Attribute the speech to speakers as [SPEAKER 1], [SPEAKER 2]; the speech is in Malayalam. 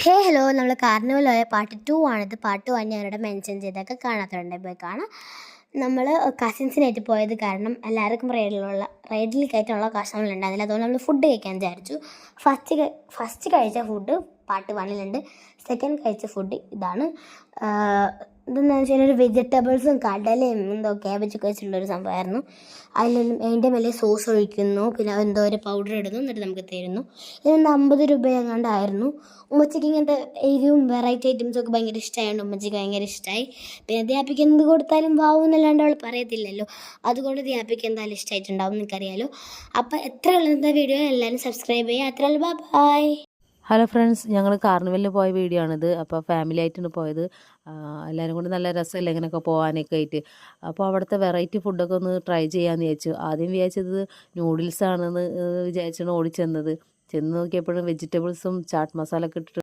[SPEAKER 1] ഹലോ നമ്മൾ കാർണിവലോയ പാർട്ട് 2 ആണിത്. പാർട്ട് 1 ഞാനിവിടെ മെൻഷൻ ചെയ്തൊക്കെ കാണാത്തതുണ്ടെങ്കിൽ പോയി കാണാം. നമ്മൾ കസിൻസിനായിട്ട് പോയത് കാരണം എല്ലാവർക്കും റൈഡിൽ കയറ്റാനുള്ള കാശ് നമ്മളുണ്ടായിരുന്നില്ല. അതുകൊണ്ട് നമ്മൾ ഫുഡ് കഴിക്കാൻ വിചാരിച്ചു. ഫസ്റ്റ് കഴിച്ച ഫുഡ് പാർട്ട് 1 സെക്കൻഡ് കഴിച്ച ഫുഡ് ഇതാണ്. ഇതെന്ന് വെച്ചാൽ ഒരു വെജിറ്റബിൾസും കടലയും എന്തോ ക്യാബേജൊക്കെ വെച്ചിട്ടുള്ളൊരു സംഭവമായിരുന്നു. അതിൻ്റെ മേലെ സോസ് ഒഴിക്കുന്നു, പിന്നെ എന്തോ ഒരു പൗഡർ ഇടുന്നു, എന്നിട്ട് നമുക്ക് തരുന്നു. ഇതിന് 50 രൂപ എങ്ങാണ്ടായിരുന്നു. ഉമ്മച്ചിക്ക് ഇങ്ങനത്തെ എരിവും വെറൈറ്റി ഐറ്റംസൊക്കെ ഭയങ്കര ഇഷ്ടമായതുകൊണ്ട് ഉമ്മച്ചിക്ക് ഭയങ്കര ഇഷ്ടമായി. പിന്നെ ദ്യാപ്പിക്ക് എന്ത് കൊടുത്താലും വാവും എന്നല്ലാണ്ട് അവൾ പറയത്തില്ലല്ലോ, അതുകൊണ്ട് ദ്യാപ്പിക്ക് എന്തായാലും ഇഷ്ടമായിട്ടുണ്ടാവും, എനിക്കറിയാലോ. അപ്പോൾ എത്ര ഉള്ളത്തെ വീഡിയോ എല്ലാവരും സബ്സ്ക്രൈബ് ചെയ്യുക. അത്ര ഉള്ളൂ. ബൈ.
[SPEAKER 2] ഹലോ ഫ്രണ്ട്സ്, ഞങ്ങൾ കാർണിവലിൽ പോയ വീഡിയോ ആണിത്. അപ്പോൾ ഫാമിലി ആയിട്ടാണ് പോയത്. എല്ലാവരും കൂടി നല്ല രസമല്ലേ ഇങ്ങനെയൊക്കെ പോകാനൊക്കെ ആയിട്ട്. അപ്പോൾ അവിടുത്തെ വെറൈറ്റി ഫുഡൊക്കെ ഒന്ന് ട്രൈ ചെയ്യാമെന്ന് വിചാരിച്ചു. ആദ്യം വിചാരിച്ചത് നൂഡിൽസ് ആണെന്ന് വിചാരിച്ചാണ് ചെന്ന് നോക്കിയപ്പോഴും വെജിറ്റബിൾസും ചാട്ട് മസാല ഒക്കെ ഇട്ടിട്ട്